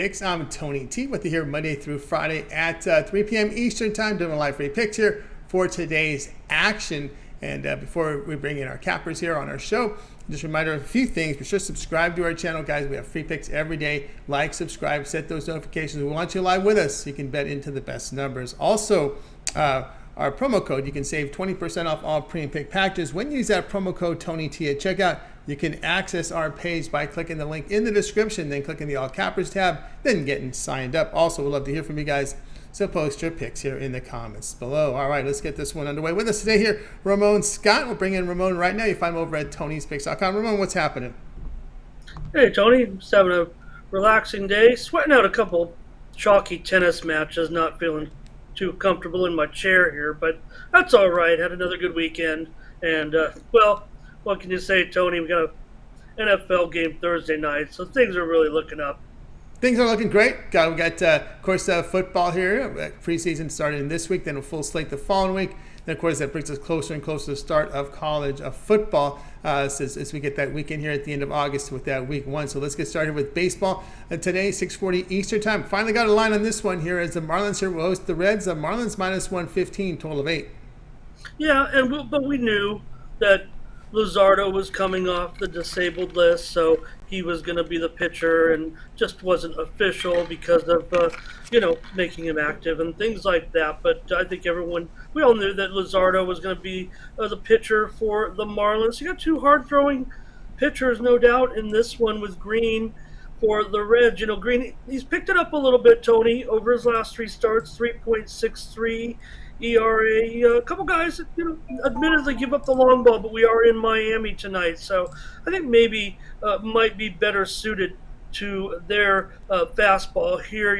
I'm Tony T with you here Monday through Friday at 3 p.m. Eastern Time, doing live free picks here for today's action. And before we bring in our cappers here on our show, just a reminder of a few things. Be sure to subscribe to our channel, guys. We have free picks every day. Like, subscribe, set those notifications. We want you live with us so you can bet into the best numbers. Also, our promo code, you can save 20% off all premium pick packages. When you use that promo code TonyT at checkout, you can access our page by clicking the link in the description, then clicking the All Cappers tab, then getting signed up. Also, we'd love to hear from you guys, so post your picks here in the comments below. All right, let's get this one underway. With us today here, Ramon Scott. We'll bring in Ramon right now. You find him over at Tony'sPicks.com. Ramon, what's happening? Hey, Tony. Just having a relaxing day. Sweating out a couple chalky tennis matches. Not feeling too comfortable in my chair here, but that's all right. Had another good weekend. And, well, what can you say, Tony? We got an NFL game Thursday night, so things are really looking up. Things are looking great. We got, of course, football here. Preseason started this week, then a full slate the following week. Then, of course, that brings us closer and closer to the start of college football as we get that weekend here at the end of August with that week one. So let's get started with baseball. Today, 6:40 Eastern Time. Finally got a line on this one here as the Marlins here will host the Reds. The Marlins minus 115, total of 8. Yeah, but we knew that Luzardo was coming off the disabled list, so he was going to be the pitcher and just wasn't official because of, making him active and things like that. But I think we all knew that Luzardo was going to be the pitcher for the Marlins. You got two hard-throwing pitchers, no doubt, in this one with Green for the Reds. Green, he's picked it up a little bit, Tony, over his last three starts, 3.63 ERA. A couple guys, admittedly give up the long ball, but we are in Miami tonight, so I think maybe might be better suited to their fastball here.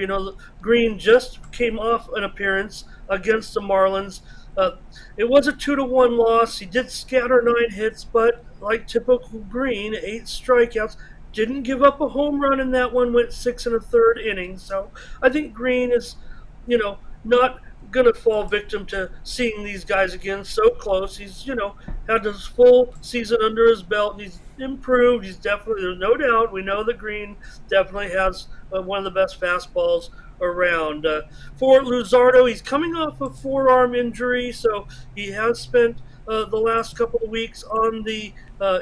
Green just came off an appearance against the Marlins. It was a 2-1 loss. He did scatter 9 hits, but like typical Green, 8 strikeouts. Didn't give up a home run in that one. Went 6 1/3 innings. So I think Green is, not going to fall victim to seeing these guys again so close. He's, had this full season under his belt, and he's improved. He's definitely, there's no doubt, we know that Green definitely has one of the best fastballs around. For Luzardo, he's coming off a forearm injury, so he has spent the last couple of weeks on the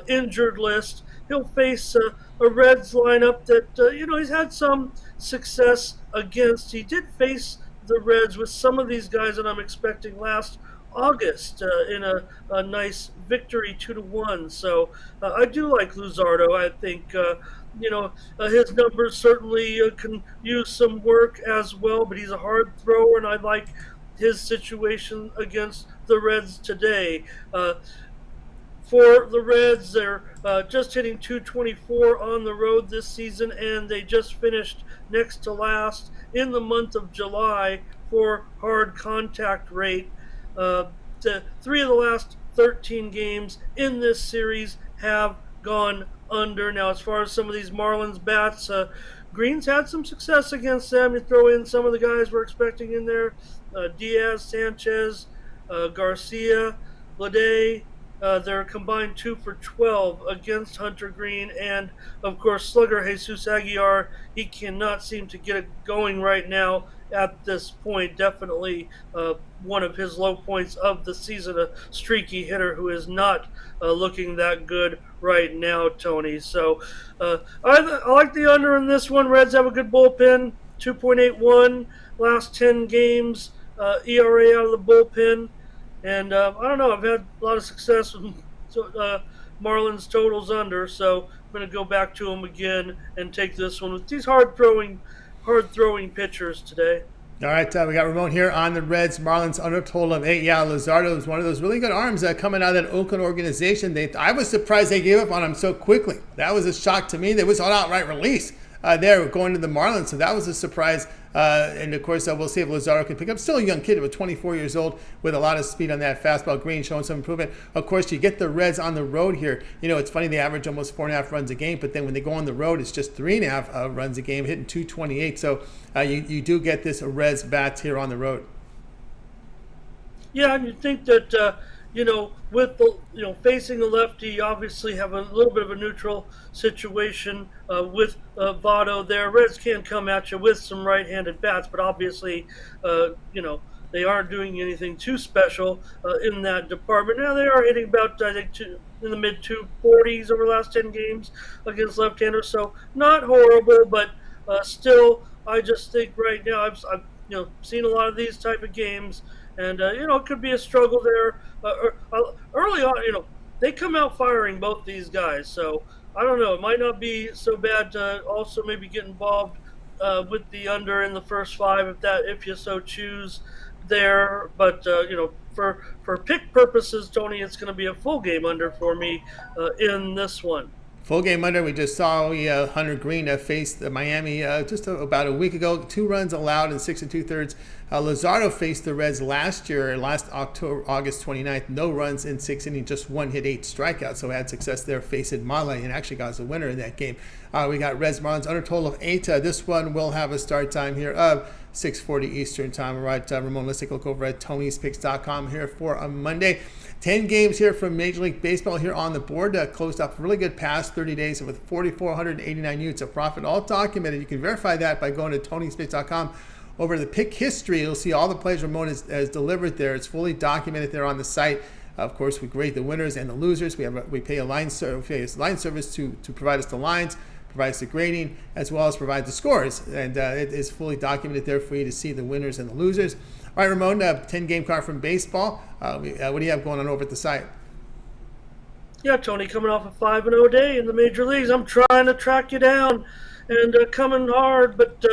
injured list. He'll face a Reds lineup that, he's had some success against. He did face the Reds with some of these guys that I'm expecting last August in a nice victory 2-1. So I do like Luzardo. I think his numbers certainly can use some work as well, but he's a hard thrower, and I like his situation against the Reds today. For the Reds, they're just hitting 224 on the road this season, and they just finished next to last in the month of July for hard contact rate. The 3 of the last 13 games in this series have gone under. Now, as far as some of these Marlins bats, Green's had some success against them. You throw in some of the guys we're expecting in there, Diaz, Sanchez, Garcia, Lede. They're combined 2 for 12 against Hunter Green, and of course slugger Jesus Aguilar. He cannot seem to get it going right now at this point. Definitely one of his low points of the season, a streaky hitter who is not looking that good right now, Tony. So I like the under in this one. Reds have a good bullpen, 2.81 last 10 games ERA out of the bullpen. And I don't know, I've had a lot of success with Marlins totals under, so I'm going to go back to them again and take this one with these hard-throwing pitchers today. All right, we got Ramon here on the Reds. Marlins under total of 8. Yeah, Luzardo is one of those really good arms coming out of that Oakland organization. I was surprised they gave up on him so quickly. That was a shock to me. There was an outright release there going to the Marlins, so that was a surprise. And of course, we'll see if Luzardo can pick up. Still a young kid, about 24 years old, with a lot of speed on that fastball. Green showing some improvement. Of course, you get the Reds on the road here. It's funny, they average almost 4.5 runs a game, but then when they go on the road, it's just 3.5 runs a game, hitting 228. So you do get this Reds bats here on the road. Yeah, and you think that with the facing a lefty, you obviously have a little bit of a neutral situation with Votto there. Reds can come at you with some right-handed bats, but obviously, they aren't doing anything too special in that department. Now they are hitting about I think in the mid 240s over the last 10 games against left-handers, so not horrible, but still, I just think right now I've seen a lot of these type of games, and it could be a struggle there early on. They come out firing both these guys, so I don't know. It might not be so bad to also maybe get involved with the under in the first five if you so choose there. But for pick purposes, Tony, it's going to be a full game under for me in this one. Full game under. We just saw Hunter Green faced Miami just about a week ago. 2 runs allowed in 6 2/3. Luzardo faced the Reds last August 29th. No runs in 6 innings, just 1 hit, 8 strikeouts. So had success there facing Male and actually got us a winner in that game. We got Reds Marlins under total of 8. This one will have a start time here of 6:40 Eastern time. All right, Ramon, let's take a look over at Tony'sPicks.com here for a Monday. 10 games here from Major League Baseball here on the board. Closed up really good past 30 days with 4,489 units of profit, all documented. You can verify that by going to Tony'sPicks.com. Over the pick history, you'll see all the plays Ramon has delivered there. It's fully documented there on the site. Of course, we grade the winners and the losers. We pay a line service to provide us the lines, provide us the grading, as well as provide the scores. And it is fully documented there for you to see the winners and the losers. All right, Ramon, 10-game card from baseball. What do you have going on over at the site? Yeah, Tony, coming off a 5-0 day in the major leagues. I'm trying to track you down and coming hard. But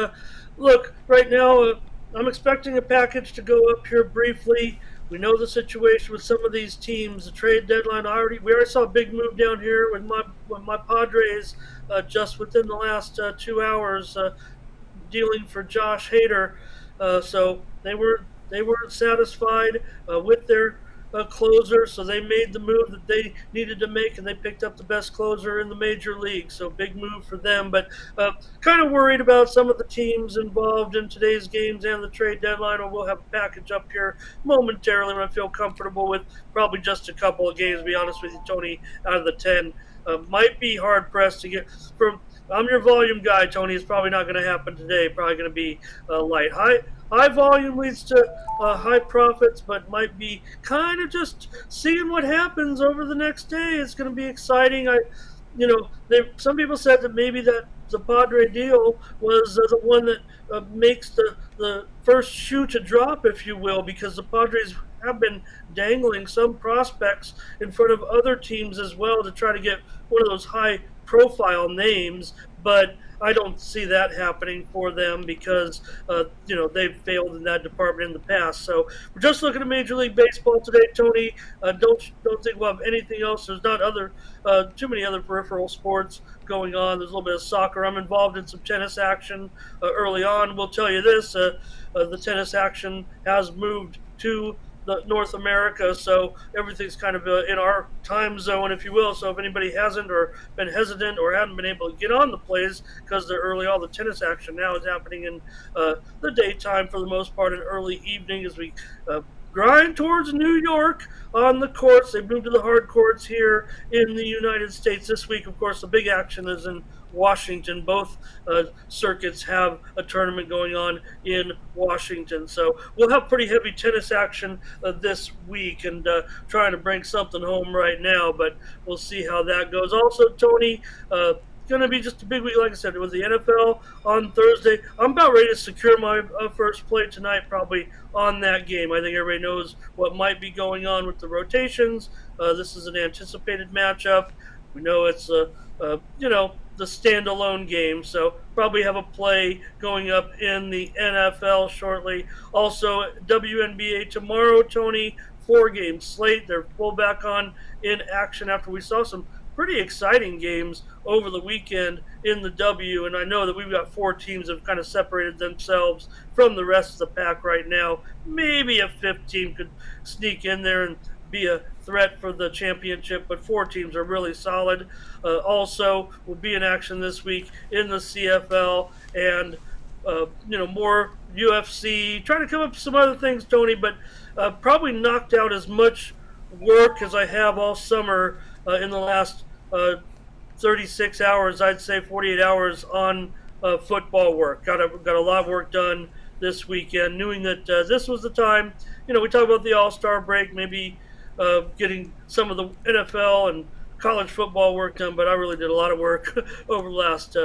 look, right now, I'm expecting a package to go up here briefly. We know the situation with some of these teams. The trade deadline we already saw a big move down here with my Padres just within the last 2 hours dealing for Josh Hader. So they weren't satisfied with their closer, so they made the move that they needed to make, and they picked up the best closer in the major league. So big move for them, but kind of worried about some of the teams involved in today's games and the trade deadline. Or we'll have a package up here momentarily when I feel comfortable with probably just a couple of games, to be honest with you, Tony, out of the 10. Might be hard pressed to get from. I'm your volume guy, Tony. It's probably not going to happen today. Probably going to be light. High volume leads to high profits, but might be kind of just seeing what happens over the next day. It's going to be exciting. Some people said that maybe that the Padre deal was the one that makes the first shoe to drop, if you will, because the Padres have been dangling some prospects in front of other teams as well to try to get one of those high-profile names, but I don't see that happening for them because they've failed in that department in the past. So we're just looking at Major League Baseball today, Tony. Don't think we'll have anything else. There's not too many other peripheral sports going on. There's a little bit of soccer. I'm involved in some tennis action early on. We'll tell you this: the tennis action has moved to North America, so everything's kind of in our time zone, if you will. So if anybody hasn't or been hesitant or hadn't been able to get on the plays because they're early, all the tennis action now is happening in the daytime for the most part, and early evening as we grind towards New York on the courts. They've moved to the hard courts here in the United States this week. Of course, the big action is in Washington. Both circuits have a tournament going on in Washington. So we'll have pretty heavy tennis action this week, and trying to bring something home right now, but we'll see how that goes. Also, Tony, going to be just a big week, like I said, with the NFL on Thursday. I'm about ready to secure my first play tonight, probably on that game. I think everybody knows what might be going on with the rotations. This is an anticipated matchup. We know it's the standalone game, so probably have a play going up in the NFL shortly. Also, Wnba tomorrow, Tony, 4-game slate. They're full back on in action after we saw some pretty exciting games over the weekend in the W, and I know that we've got 4 teams that have kind of separated themselves from the rest of the pack right now. Maybe a 5th team could sneak in there and be a threat for the championship, but 4 teams are really solid. Also, will be in action this week in the CFL and more UFC. Trying to come up with some other things, Tony, but probably knocked out as much work as I have all summer in the last 36 hours, I'd say 48 hours on football work. Got a lot of work done this weekend, knowing that this was the time. We talk about the All-Star break, maybe getting some of the NFL and college football work done, but I really did a lot of work over the last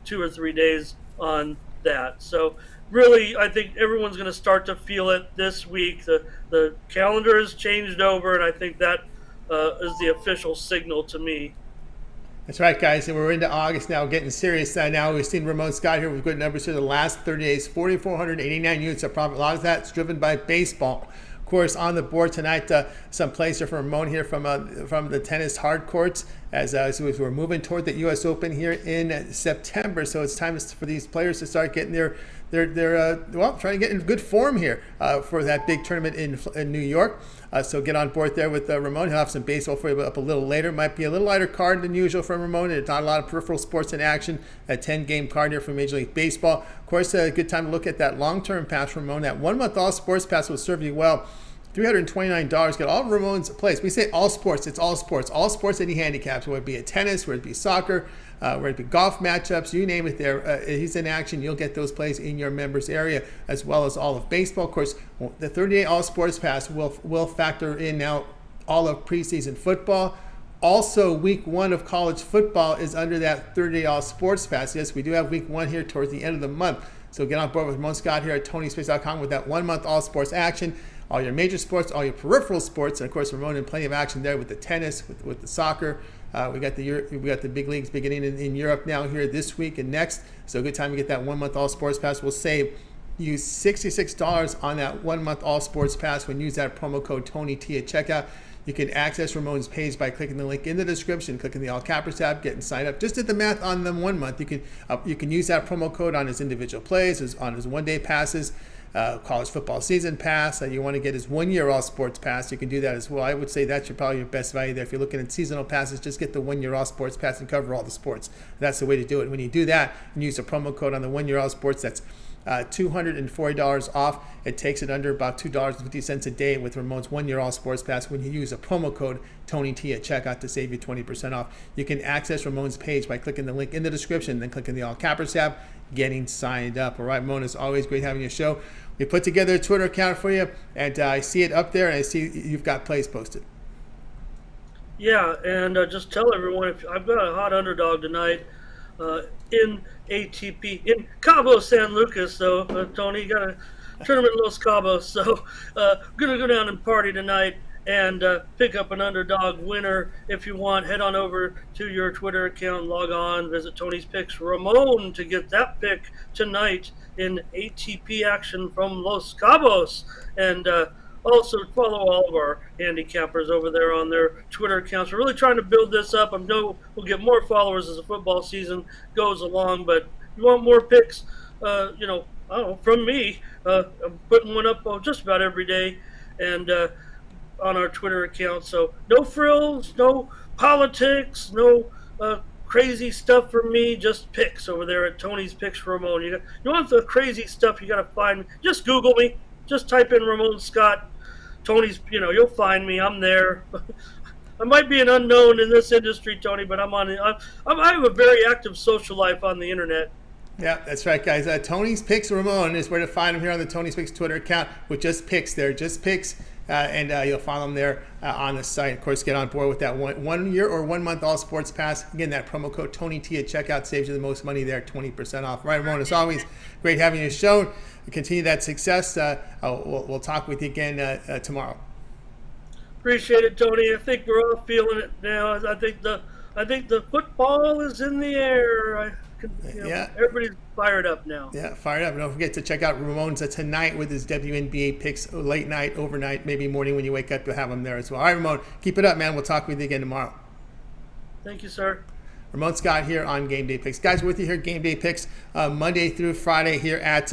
2 or 3 days on that. So really, I think everyone's going to start to feel it this week. The calendar has changed over, and I think that is the official signal to me. That's right, guys, and we're into August now, getting serious now. We've seen Ramon Scott here with good numbers here the last 30 days, 4,489 units of profit. A lot of that's driven by baseball. Of course, on the board tonight, some plays here from Ramon here from the tennis hard courts as we're moving toward the U.S. Open here in September. So it's time for these players to start getting their trying to get in good form here for that big tournament in New York. So get on board there with Ramon. He'll have some baseball for you up a little later. Might be a little lighter card than usual from Ramon. There's not a lot of peripheral sports in action. A 10-game card here from Major League Baseball. Of course, a good time to look at that long-term pass from Ramon. That 1 month all sports pass will serve you well. $329. Get all of Ramon's plays. We say all sports. It's all sports. All sports that he handicaps, whether it be a tennis, whether it be soccer, whether it be golf matchups, you name it there. He's in action. You'll get those plays in your members area, as well as all of baseball. Of course, the 30-day all sports pass will factor in now all of preseason football. Also, week 1 of college football is under that 30-day all sports pass. Yes, we do have week 1 here towards the end of the month. So get on board with Ramon Scott here at TonySpace.com with that 1 month all sports action. All your major sports, all your peripheral sports, and of course Ramon in plenty of action there with the tennis, with the soccer. We got the big leagues beginning in Europe now here this week and next. So a good time to get that 1 month all sports pass. We'll save you $66 on that 1 month all sports pass when you use that promo code TonyT at checkout. You can access Ramon's page by clicking the link in the description, clicking the all cappers tab, getting signed up. Just did the math on them 1 month. You can use that promo code on his individual plays, on his 1 day passes. College football season pass. You want to get his 1 year all sports pass, you can do that as well. I would say that's probably your best value there. If you're looking at seasonal passes, just get the 1 year all sports pass and cover all the sports. That's the way to do it. When you do that and use a promo code on the 1 year all sports, that's $240 off. It takes it under about $2.50 a day with Ramon's 1 year all sports pass when you use a promo code TonyT at checkout to save you 20% off. You can access Ramon's page by clicking the link in the description, then clicking the all cappers tab, getting signed up. All right, Ramon, it's always great having your show. We put together a Twitter account for you, and I see it up there, and I see you've got plays posted. Yeah, and just tell everyone, if I've got a hot underdog tonight in ATP, in Cabo San Lucas, though, Tony, you got a tournament in Los Cabos, so I'm going to go down and party tonight and pick up an underdog winner. If you want, head on over to your Twitter account, log on, visit Tony's Picks Ramon to get that pick tonight in ATP action from Los Cabos. And also follow all of our handicappers over there on their Twitter accounts. We're really trying to build this up. I know we'll get more followers as the football season goes along, but if you want more picks, I don't know, from me, I'm putting one up just about every day, and on our Twitter account. So no frills, no politics, no crazy stuff for me, just picks over there at Tony's Picks Ramon. You want the crazy stuff, you got to find me. Just Google me. Just type in Ramon Scott, Tony's, you'll find me. I'm there. I might be an unknown in this industry, Tony, but I have a very active social life on the internet. Yeah, that's right, guys. Tony's Picks Ramon is where to find him here on the Tony's Picks Twitter account with just picks there, just picks. And you'll follow them there on the site. Of course, get on board with that 1 year or 1 month all sports pass. Again, that promo code TonyT at checkout saves you the most money there, 20% off. Right, Ramon, as always, great having you show. Continue that success. We'll talk with you again tomorrow. Appreciate it, Tony. I think we're all feeling it now. I think the football is in the air. Yeah, everybody's fired up now. Yeah, fired up. And don't forget to check out Ramon's tonight with his WNBA picks, late night, overnight, maybe morning when you wake up. You'll have them there as well. All right, Ramon, keep it up, man. We'll talk with you again tomorrow. Thank you, sir. Ramon Scott here on Game Day Picks. Guys, we're with you here at Game Day Picks Monday through Friday here at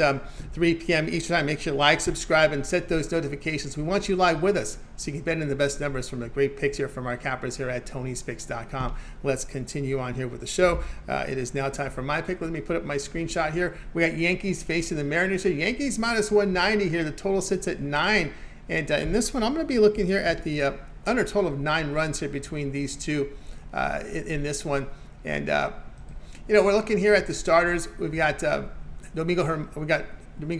3 p.m. Eastern Time. Make sure you like, subscribe, and set those notifications. We want you live with us so you can bet in the best numbers from the great picks here from our cappers here at Tony'sPicks.com. Let's continue on here with the show. It is now time for my pick. Let me put up my screenshot here. We got Yankees facing the Mariners here. Yankees minus 190 here. The total sits at 9. And in this one, I'm going to be looking here at the under a total of 9 runs here between these two in this one. And we're looking here at the starters. We've got Domingo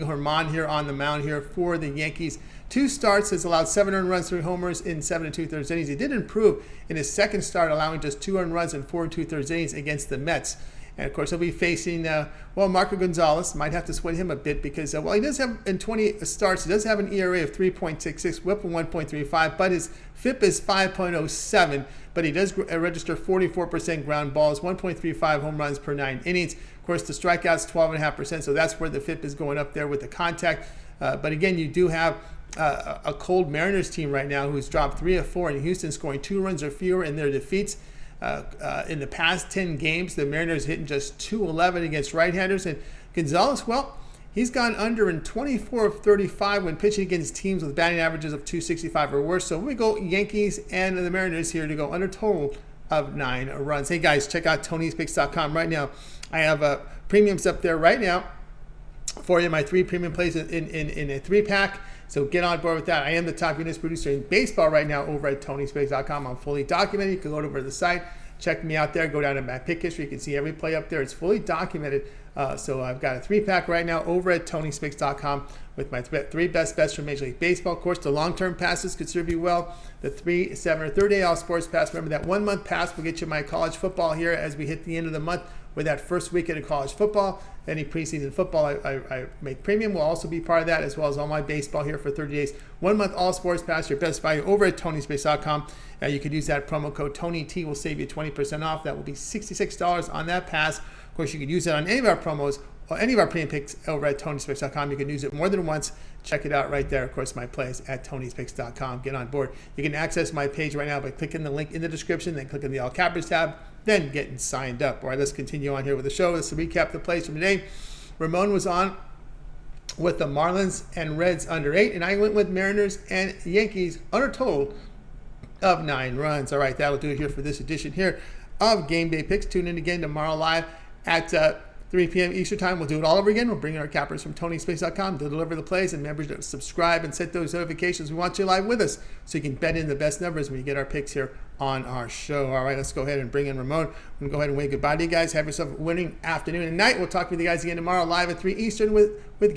Ramon here on the mound here for the Yankees. 2 starts, has allowed 7 earned runs, 3 homers in 7 2/3 innings. He did improve in his second start, allowing just 2 earned runs in 4 2/3 innings against the Mets. And of course, he'll be facing, Marco Gonzalez. Might have to sweat him a bit because, while he does have, in 20 starts, he does have an ERA of 3.66, whip of 1.35, but his FIP is 5.07. But he does register 44% ground balls, 1.35 home runs per 9 innings. Of course, the strikeouts 12.5%, so that's where the FIP is going up there with the contact. But again, you do have a cold Mariners team right now who's dropped 3 of 4 in Houston, scoring 2 runs or fewer in their defeats. In the past 10 games, the Mariners hitting just .211 against right-handers. And Gonzalez, well, he's gone under in 24 of 35 when pitching against teams with batting averages of .265 or worse. So we go Yankees and the Mariners here to go under total of 9 runs. Hey guys, check out Tony'sPicks.com right now. I have premiums up there right now for you, my 3 premium plays in a 3-pack. So get on board with that. I am the top units producer in baseball right now over at Tony'sPicks.com. I'm fully documented. You can go over to the site, check me out there, go down to my pick history. You can see every play up there. It's fully documented. So I've got a 3-pack right now over at Tony'sPicks.com with my 3 best bets from Major League Baseball. Of course, the long-term passes could serve you well. The 3, 7, or 30-day all sports pass. Remember that 1-month pass will get you my college football here as we hit the end of the month with that first weekend of college football. Any preseason football I make premium will also be part of that, as well as all my baseball here for 30 days. 1-month all sports pass, your best value over at Tony'sPicks.com. You could use that promo code TonyT, will save you 20% off. That will be $66 on that pass. Of course, you could use it on any of our promos or any of our premium picks over at Tony'sPicks.com. You can use it more than once. Check it out right there. Of course, my plays at Tony'sPicks.com. Get on board. You can access my page right now by clicking the link in the description, then clicking the All Cappers tab, then getting signed up. All right, let's continue on here with the show. Let's recap the plays from today. Ramon was on with the Marlins and Reds under 8, and I went with Mariners and Yankees under total of 9 runs. All right, that'll do it here for this edition here of Game Day Picks. Tune in again tomorrow live at 3 p.m. Eastern Time. We'll do it all over again. We'll bring in our cappers from Tony'sPicks.com to deliver the plays, and members to subscribe and set those notifications. We want you live with us so you can bet in the best numbers when you get our picks here on our show. All right, let's go ahead and bring in Ramon. I'm going to go ahead and wave goodbye to you guys. Have yourself a winning afternoon and night. We'll talk with you guys again tomorrow live at 3 Eastern with Game.